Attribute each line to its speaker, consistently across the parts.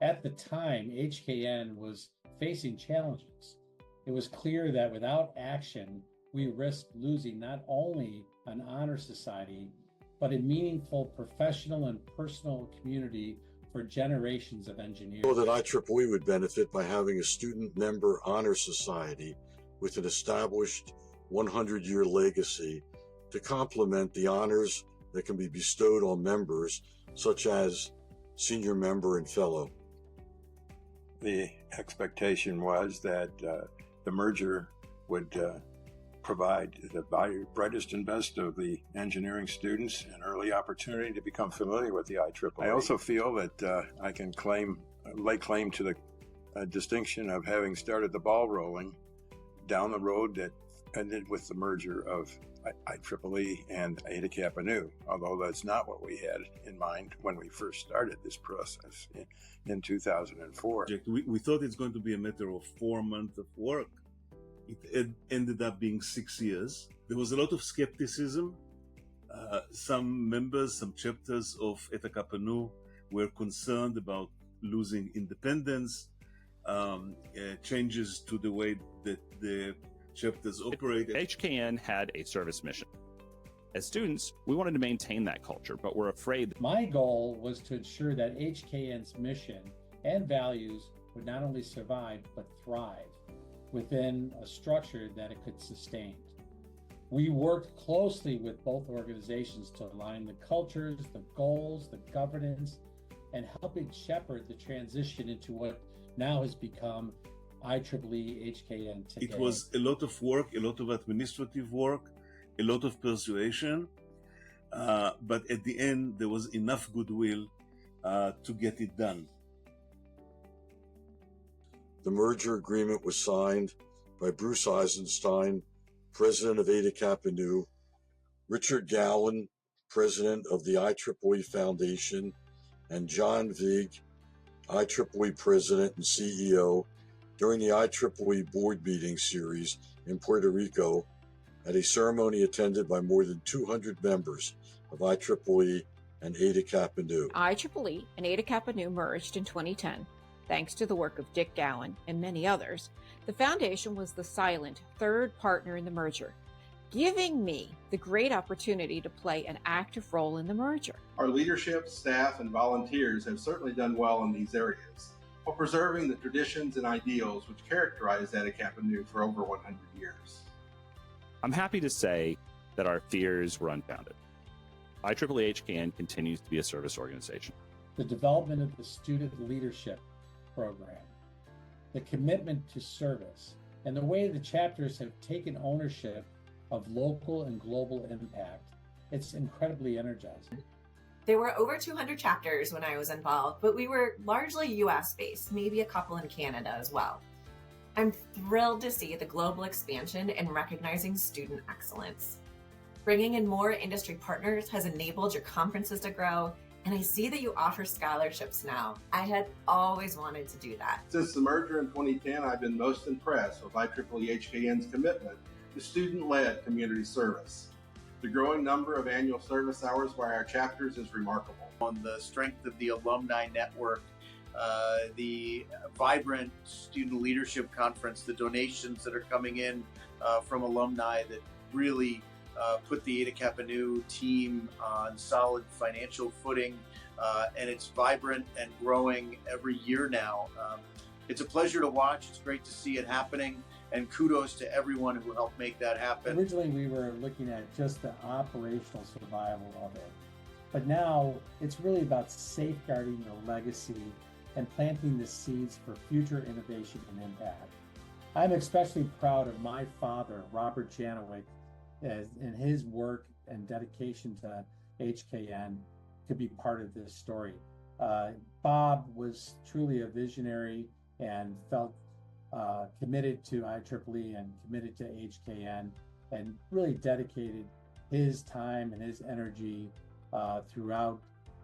Speaker 1: At the time, HKN was facing challenges. It was clear that without action, we risked losing not only an honor society, but a meaningful professional and personal community for generations of engineers.
Speaker 2: I know that IEEE would benefit by having a student member honor society with an established 100-year legacy to complement the honors that can be bestowed on members, such as senior member and fellow.
Speaker 3: The expectation was that the merger would provide the brightest and best of the engineering students an early opportunity to become familiar with the IEEE. I also feel that I can lay claim to the distinction of having started the ball rolling down the road that ended with the merger of IEEE and Eta Kappa Nu, although that's not what we had in mind when we first started this process in 2004.
Speaker 4: We thought it's going to be a matter of 4 months of work. It ended up being 6 years. There was a lot of skepticism. Some members, some chapters of Eta Kappa Nu were concerned about losing independence, changes to the way that the chapters operated.
Speaker 5: HKN had a service mission. As students, we wanted to maintain that culture, but we're afraid.
Speaker 1: My goal was to ensure that HKN's mission and values would not only survive, but thrive within a structure that it could sustain. We worked closely with both organizations to align the cultures, the goals, the governance, and helping shepherd the transition into what now has become IEEE HKN today.
Speaker 4: It was a lot of work, a lot of administrative work, a lot of persuasion, but at the end there was enough goodwill to get it done.
Speaker 2: The merger agreement was signed by Bruce Eisenstein, president of Eta Kappa Nu, Richard Gowan, president of the IEEE Foundation, and John Vig, IEEE president and CEO, during the IEEE board meeting series in Puerto Rico at a ceremony attended by more than 200 members of IEEE and Eta Kappa Nu.
Speaker 6: IEEE and Eta Kappa Nu merged in 2010. Thanks to the work of Dick Gowan and many others, the foundation was the silent third partner in the merger, giving me the great opportunity to play an active role in the merger.
Speaker 7: Our leadership, staff, and volunteers have certainly done well in these areas, while preserving the traditions and ideals which characterized Eta Kappa Nu for over 100 years.
Speaker 5: I'm happy to say that our fears were unfounded. IEEE HKN continues to be a service organization.
Speaker 1: The development of the student leadership program, the commitment to service, and the way the chapters have taken ownership of local and global impact, it's incredibly energizing.
Speaker 8: There were over 200 chapters when I was involved, but we were largely US based, maybe a couple in Canada as well. I'm thrilled to see the global expansion and recognizing student excellence. Bringing in more industry partners has enabled your conferences to grow, and I see that you offer scholarships now. I had always wanted to do that.
Speaker 7: Since the merger in 2010, I've been most impressed with IEEE HKN's commitment to student-led community service. The growing number of annual service hours by our chapters is remarkable.
Speaker 9: On the strength of the alumni network, the vibrant student leadership conference, the donations that are coming in from alumni that really put the Eta Kappa Nu team on solid financial footing, and it's vibrant and growing every year now. It's a pleasure to watch. It's great to see it happening, and kudos to everyone who helped make that happen.
Speaker 1: Originally, we were looking at just the operational survival of it, but now it's really about safeguarding the legacy and planting the seeds for future innovation and impact. I'm especially proud of my father, Robert Janowick, and his work and dedication to HKN to be part of this story. Bob was truly a visionary and felt committed to IEEE and committed to HKN, and really dedicated his time and his energy throughout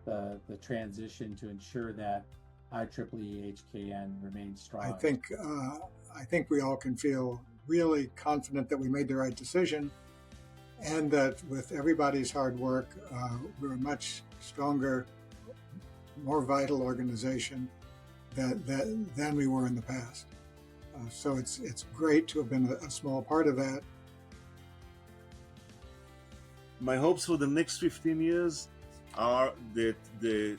Speaker 1: the transition to ensure that IEEE HKN remains strong.
Speaker 10: I think we all can feel really confident that we made the right decision, and that with everybody's hard work, we're a much stronger, more vital organization, than we were in the past. So it's great to have been a small part of that.
Speaker 4: My hopes for the next 15 years are that the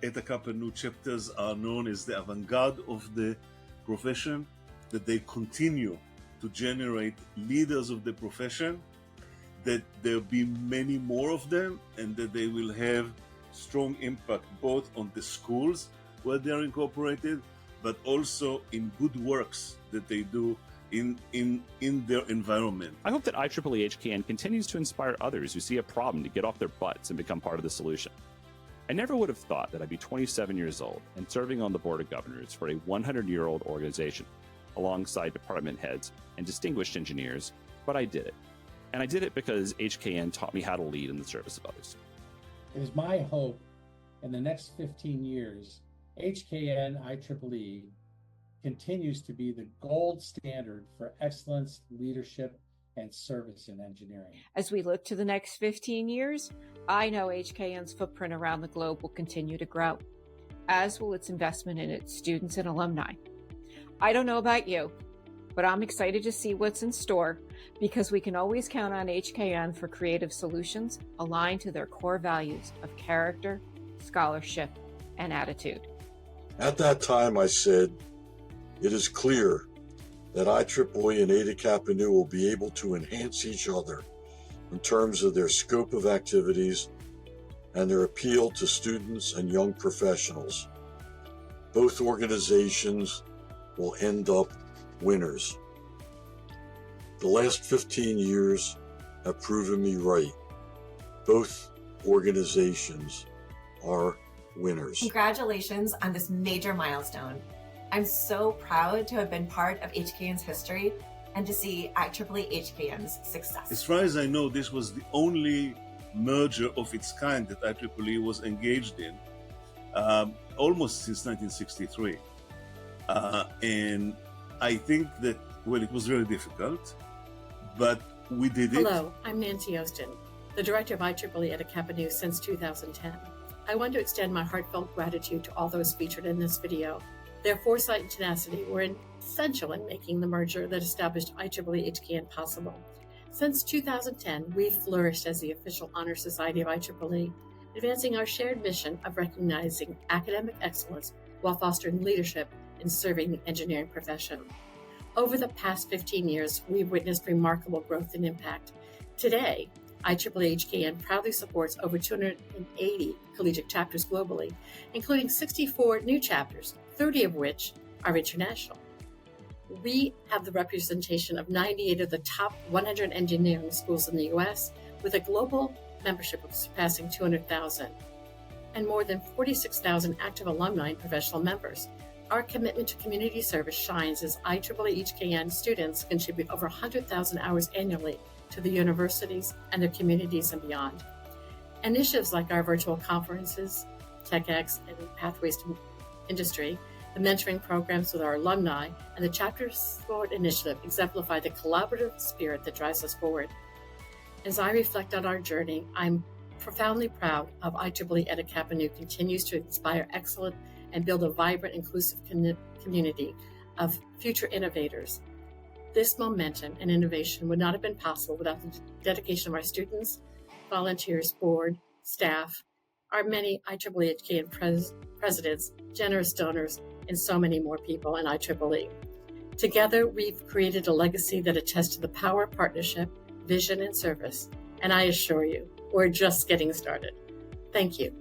Speaker 4: Eta Kappa Nu chapters are known as the avant-garde of the profession, that they continue to generate leaders of the profession, that there be many more of them, and that they will have strong impact both on the schools where they are incorporated, but also in good works that they do in their environment.
Speaker 5: I hope that IEEE-HKN continues to inspire others who see a problem to get off their butts and become part of the solution. I never would have thought that I'd be 27 years old and serving on the board of governors for a 100-year-old organization alongside department heads and distinguished engineers, but I did it. And I did it because HKN taught me how to lead in the service of others.
Speaker 1: It is my hope in the next 15 years, HKN IEEE continues to be the gold standard for excellence, leadership, and service in engineering.
Speaker 6: As we look to the next 15 years, I know HKN's footprint around the globe will continue to grow, as will its investment in its students and alumni. I don't know about you, but I'm excited to see what's in store because we can always count on HKN for creative solutions aligned to their core values of character, scholarship, and attitude.
Speaker 2: At that time, I said, it is clear that IEEE and Eta Kappa Nu will be able to enhance each other in terms of their scope of activities and their appeal to students and young professionals. Both organizations will end up winners. The last 15 years have proven me right. Both organizations are winners.
Speaker 8: Congratulations on this major milestone. I'm so proud to have been part of HKN's history and to see IEEE-HKN's success.
Speaker 4: As far as I know, this was the only merger of its kind that IEEE was engaged in almost since 1963. And I think that, well, it was very difficult, but we did it.
Speaker 11: Hello, I'm Nancy Ostin, the director of IEEE Eta Kappa Nu since 2010. I want to extend my heartfelt gratitude to all those featured in this video. Their foresight and tenacity were essential in making the merger that established IEEE-HKN possible. Since 2010, we've flourished as the official honor society of IEEE, advancing our shared mission of recognizing academic excellence while fostering leadership in serving the engineering profession. Over the past 15 years, we've witnessed remarkable growth and impact. Today, IEEE-HKN proudly supports over 280 collegiate chapters globally, including 64 new chapters, 30 of which are international. We have the representation of 98 of the top 100 engineering schools in the U.S., with a global membership of surpassing 200,000, and more than 46,000 active alumni and professional members. Our commitment to community service shines as IEEE-HKN students contribute over 100,000 hours annually to the universities and their communities and beyond. Initiatives like our virtual conferences, TechX, and Pathways to Industry, the mentoring programs with our alumni, and the Chapter Forward initiative exemplify the collaborative spirit that drives us forward. As I reflect on our journey, I'm profoundly proud of IEEE Eta Kappa Nu continues to inspire excellence and build a vibrant, inclusive community of future innovators. This momentum and innovation would not have been possible without the dedication of our students, volunteers, board, staff, our many IEEE-HKN presidents, generous donors, and so many more people in IEEE. Together, we've created a legacy that attests to the power of partnership, vision, and service. And I assure you, we're just getting started. Thank you.